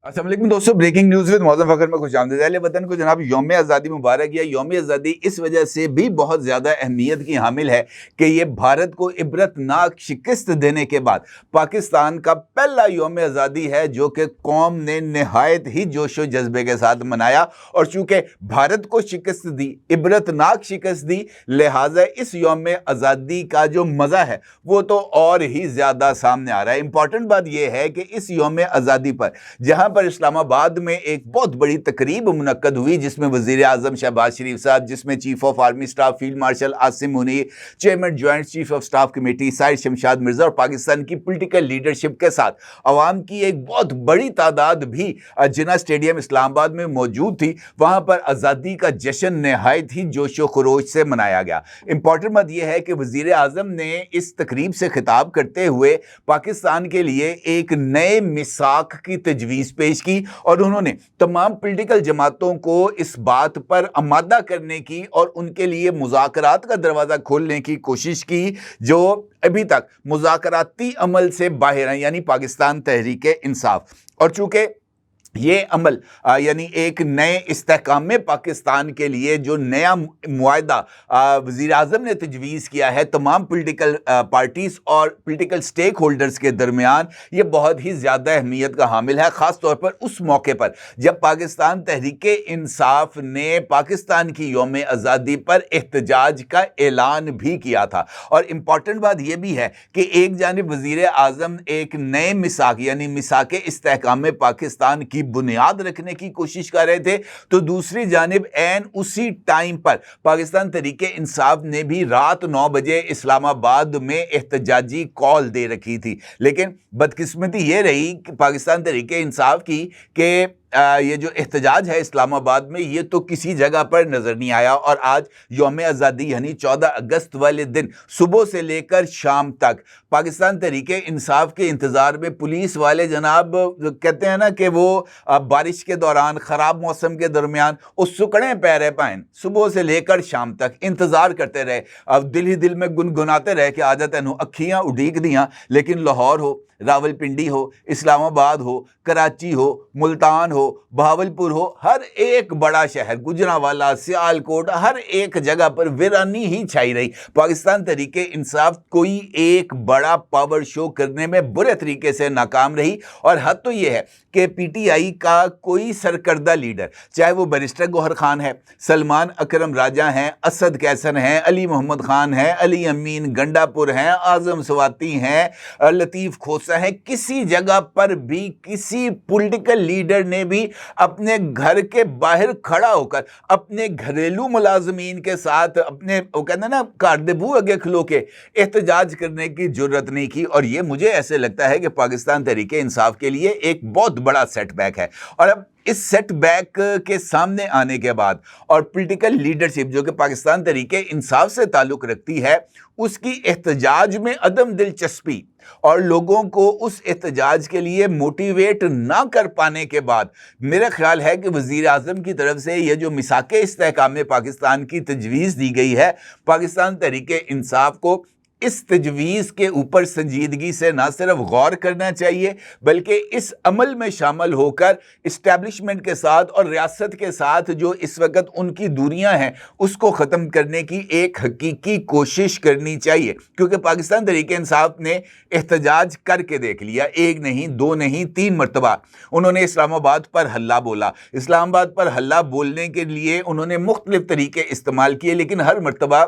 अस्सलाम वालेकुम दोस्तों, breaking news with Mauzam Fakhar में खुशामदीद। अहले वतन को जनाब यौम आज़ादी मुबारक। या यौम आज़ादी इस वजह से भी बहुत ज़्यादा अहमियत की हामिल है कि ये भारत को इबरतनाक शिकस्त देने के बाद पाकिस्तान का पहला यौम आज़ादी है जो कि कौम ने नहायत ही जोश व जज्बे के साथ मनाया। और चूँकि भारत को शिकस्त दी, इबरतनाक शिकस्त दी, लिहाजा इस यौम आज़ादी का जो मज़ा है वो तो और ही ज़्यादा सामने आ रहा है। इंपॉर्टेंट बात यह है कि इस यौम आज़ादी पर जहाँ पर इस्लामाबाद में एक बहुत बड़ी तकरीब मुनक्कद हुई जिसमें वज़ीर आज़म शहबाज शरीफ साहब, जिसमें chief of army staff field marshal Asim Munir, chairman joint chief of staff committee Sahir Shamshad Mirza और पाकिस्तान की पॉलिटिकल लीडरशिप के साथ अवाम की एक बहुत बड़ी तादाद भी जिन्ना स्टेडियम इस्लामाबाद में मौजूद थी। वहाँ पर आज़ादी का जश्न नहायत ही जोशो खरोश से मनाया गया। इंपॉर्टेंट बात यह है कि वज़ीर आज़म ने इस तकरीब से खिताब करते हुए पाकिस्तान के लिए एक नए मिसाक की तजवीज़ पेश की और उन्होंने तमाम पॉलिटिकल जमातों को इस बात पर आमादा करने की और उनके लिए मुज़ाकरात का दरवाज़ा खोलने की कोशिश की जो अभी तक मुज़ाकराती अमल से बाहर हैं, यानी पाकिस्तान तहरीक इंसाफ। और चूँकि ये अमल यानी एक नए इस्तेहकाम पाकिस्तान के लिए जो नया मुआहदा वज़ीर आज़म ने तजवीज़ किया है तमाम पॉलिटिकल पार्टीज़ और पॉलिटिकल स्टेक होल्डर्स के दरमियान, ये बहुत ही ज़्यादा अहमियत का हामिल है। ख़ास तौर पर उस मौके पर जब पाकिस्तान तहरीक इंसाफ ने पाकिस्तान की यौम आज़ादी पर एहतजाज का ऐलान भी किया था। और इम्पॉर्टेंट बात यह भी है कि एक जानिब वज़ीर आज़म एक नए मिसाक यानी मिसाक इस्तेहकाम पाकिस्तान की बुनियाद रखने की कोशिश कर रहे थे, तो दूसरी जानिब एन उसी टाइम पर पाकिस्तान तहरीक इंसाफ ने भी रात 9 बजे इस्लामाबाद में एहतजाजी कॉल दे रखी थी। लेकिन बदकिस्मती ये रही कि पाकिस्तान तहरीक इंसाफ की कि ये जो एहतजाज है इस्लामाबाद में ये तो किसी जगह पर नज़र नहीं आया। और आज यौम आज़ादी यानी 14 अगस्त वाले दिन सुबह से लेकर शाम तक पाकिस्तान तहरीक इंसाफ के इंतज़ार में पुलिस वाले जनाब कहते हैं ना कि वो बारिश के दौरान ख़राब मौसम के दरमियान उस सुकड़े पैरे पाइन सुबह से लेकर शाम तक इंतज़ार करते रहे। अब दिल ही दिल में गुनगुनाते रहे कि आदत है अखियाँ उड़ीक दियाँ, लेकिन लाहौर हो, रावलपिंडी हो, इस्लामाबाद हो, कराची हो, मुल्तान हो, बहावलपुर हो, हर एक बड़ा शहर, गुजरांवाला, सियालकोट, हर एक जगह पर वीरानी ही छाई रही। पाकिस्तान तहरीक इंसाफ कोई एक बड़ा पावर शो करने में बुरे तरीके से नाकाम रही। और हद तो यह है कि पीटीआई का कोई सरकर्दा लीडर, चाहे वो बैरिस्टर गौहर खान है, सलमान अकरम राजा हैं, असद कैसर हैं, अली मोहम्मद खान हैं, अली अमीन गंडापुर हैं, आजम स्वाति हैं, लतीफ़ खोसा हैं, किसी जगह पर भी किसी पॉलिटिकल लीडर ने भी अपने घर के बाहर खड़ा होकर अपने घरेलू मुलाजमीन के साथ अपने वो कहते हैं ना कारदेबू आगे खलो के एहतजाज करने की जरूरत नहीं की। और ये मुझे ऐसे लगता है कि पाकिस्तान तहरीक इंसाफ के लिए एक बहुत बड़ा सेटबैक है। और अब इस सेटबैक के सामने आने के बाद और पॉलिटिकल लीडरशिप जो कि पाकिस्तान तहरीक इंसाफ से ताल्लुक़ रखती है उसकी एहतजाज में अदम दिलचस्पी और लोगों को उस एहतजाज के लिए मोटिवेट ना कर पाने के बाद मेरा ख्याल है कि वज़ीर आज़म की तरफ से यह जो मिसाक इस्तेहकाम पाकिस्तान की तजवीज़ दी गई है, पाकिस्तान तहरीक इंसाफ को इस तजवीज़ के ऊपर संजीदगी से ना सिर्फ गौर करना चाहिए बल्कि इस अमल में शामिल होकर इस्टेब्लिशमेंट के साथ और रियासत के साथ जो इस वक्त उनकी दूरियां हैं उसको ख़त्म करने की एक हकीकी कोशिश करनी चाहिए। क्योंकि पाकिस्तान तहरीक इंसाफ ने एहतजाज करके देख लिया, एक नहीं, दो नहीं, 3 मरतबा उन्होंने इस्लामाबाद पर हल्ला बोला। इस्लामाबाद पर हल्ला बोलने के लिए उन्होंने मुख्तलिफ तरीके इस्तेमाल किए, लेकिन हर मरतबा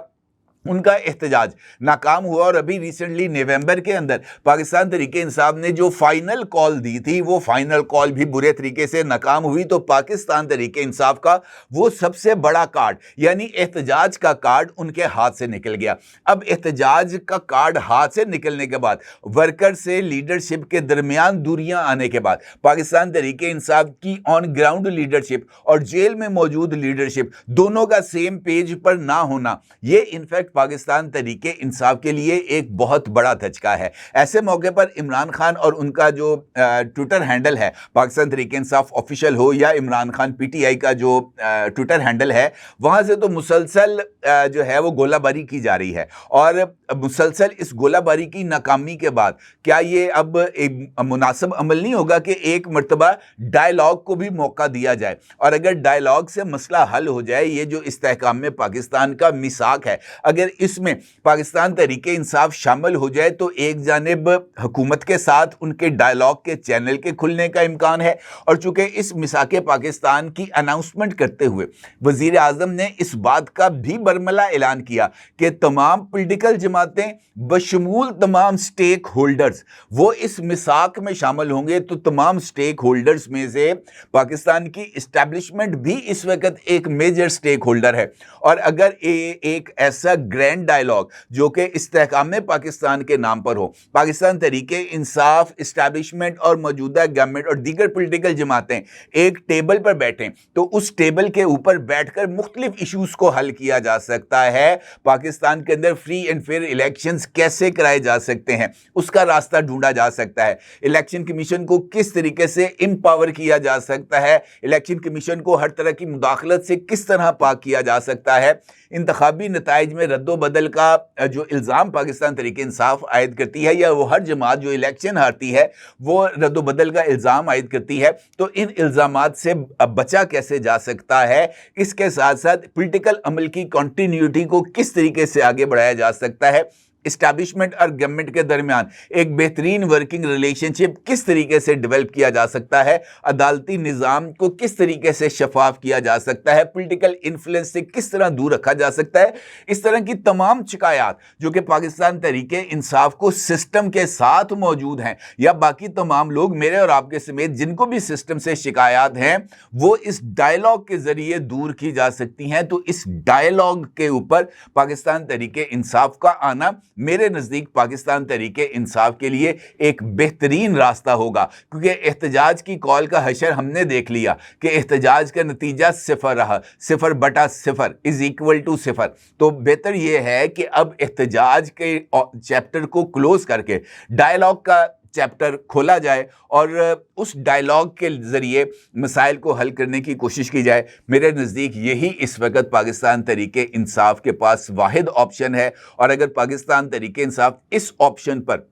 उनका एहतजाज नाकाम हुआ। और अभी रिसेंटली नवंबर के अंदर पाकिस्तान तहरीक इंसाफ ने जो फाइनल कॉल दी थी वो फाइनल कॉल भी बुरे तरीके से नाकाम हुई। तो पाकिस्तान तहरीक इंसाफ का वो सबसे बड़ा कार्ड यानी एहतजाज का कार्ड उनके हाथ से निकल गया। अब एहतजाज का कार्ड हाथ से निकलने के बाद वर्कर से लीडरशिप के दरमियान दूरियां आने के बाद पाकिस्तान तहरीक इंसाफ की ऑन ग्राउंड लीडरशिप और जेल में मौजूद लीडरशिप दोनों का सेम पेज पर ना होना, ये इनफैक्ट वक्त पाकिस्तान तहरीके इंसाफ के लिए एक बहुत बड़ा धचका है। ऐसे मौके पर इमरान खान और उनका जो ट्विटर हैंडल है, पाकिस्तान तहरीके इंसाफ ऑफिशियल हो या इमरान खान पीटीआई का जो ट्विटर हैंडल है, वहां से तो मुसलसल जो है वो गोलाबारी की जा रही है। और मुसलसल इस गोलाबारी की नाकामी के बाद क्या ये अब एक मुनासिब अमल नहीं होगा कि एक मर्तबा डायलॉग को भी मौका दिया जाए, और अगर डायलॉग से मसला हल हो जाए, ये जो इस्तेहकाम में पाकिस्तान का मिसाक है, अगर इसमें पाकिस्तान तहरीके इंसाफ शामिल हो जाए तो एक जानिब हुकूमत के साथ उनके डायलॉग के चैनल के खुलने का इम्कान है। और चूंकि इस मिसाके पाकिस्तान की अनाउंसमेंट करते हुए वजीर आजम ने इस बात का भी बरमला ऐलान किया कि तमाम पॉलिटिकल जमातें बशमूल तमाम स्टेक होल्डर्स वो इस मिसाक में शामिल होंगे, तो तमाम स्टेक होल्डर्स में से पाकिस्तान की इस्टेब्लिशमेंट भी इस वक्त एक मेजर स्टेक होल्डर है। और अगर एक ऐसा ग्रैंड डायलॉग जो कि इस्तेहकाम पाकिस्तान के नाम पर हो, पाकिस्तान तहरीके इंसाफ, इस्टेब्लिशमेंट और मौजूदा गवर्नमेंट और दीगर पॉलिटिकल जमातें एक टेबल पर बैठें, तो उस टेबल के ऊपर बैठकर मुख्तलिफ इश्यूज को हल किया जा सकता है। पाकिस्तान के अंदर फ्री एंड फेयर इलेक्शंस कैसे कराए जा सकते हैं, उसका रास्ता ढूंढा जा सकता है। इलेक्शन कमीशन को किस तरीके से एम्पावर किया जा सकता है, इलेक्शन कमीशन को हर तरह की मुदाखलत से किस तरह पाक किया जा सकता है। इंतखाबी नताइज में रद्दोबदल का जो इल्ज़ाम पाकिस्तान तहरीके इंसाफ आयद करती है, या वो हर जमात जो इलेक्शन हारती है वो रद्दोबदल का इल्ज़ाम आयद करती है, तो इन इल्ज़ामात से बचा कैसे जा सकता है, इसके साथ साथ पॉलिटिकल अमल की कंटिन्यूटी को किस तरीके से आगे बढ़ाया जा सकता है, इस्टेब्लिशमेंट और गवर्नमेंट के दरमियान एक बेहतरीन वर्किंग रिलेशनशिप किस तरीके से डेवलप किया जा सकता है, अदालती निज़ाम को किस तरीके से शफाफ किया जा सकता है, पॉलिटिकल इन्फ्लुएंस से किस तरह दूर रखा जा सकता है। इस तरह की तमाम शिकायत जो कि पाकिस्तान तहरीके इंसाफ को सिस्टम के साथ मौजूद हैं, या बाकी तमाम लोग मेरे और आपके समेत जिनको भी सिस्टम से शिकायत हैं, वो इस डायलॉग के जरिए दूर की जा सकती हैं। तो इस डायलॉग के ऊपर पाकिस्तान तहरीके इंसाफ का आना मेरे नज़दीक पाकिस्तान तहरीके इंसाफ के लिए एक बेहतरीन रास्ता होगा, क्योंकि एहतजाज की कॉल का हशर हमने देख लिया कि एहतजाज का नतीजा 0 रहा, 0/0 इज इक्वल टू 0। तो बेहतर यह है कि अब एहतजाज के चैप्टर को क्लोज करके डायलॉग का चैप्टर खोला जाए और उस डायलॉग के ज़रिए मसाइल को हल करने की कोशिश की जाए। मेरे नज़दीक यही इस वक्त पाकिस्तान तहरीके इंसाफ के पास वाहिद ऑप्शन है, और अगर पाकिस्तान तहरीके इंसाफ इस ऑप्शन पर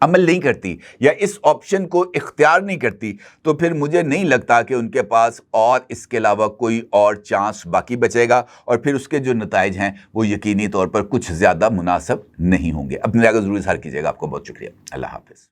अमल नहीं करती या इस ऑप्शन को इख्तियार नहीं करती, तो फिर मुझे नहीं लगता कि उनके पास और इसके अलावा कोई और चांस बाकी बचेगा, और फिर उसके जो नताइज हैं वो यकीनी तौर पर कुछ ज़्यादा मुनासिब नहीं होंगे। अपनी राय को ज़रूर इज़हार कीजिएगा। आपको बहुत शुक्रिया। अल्लाह हाफ़िज़।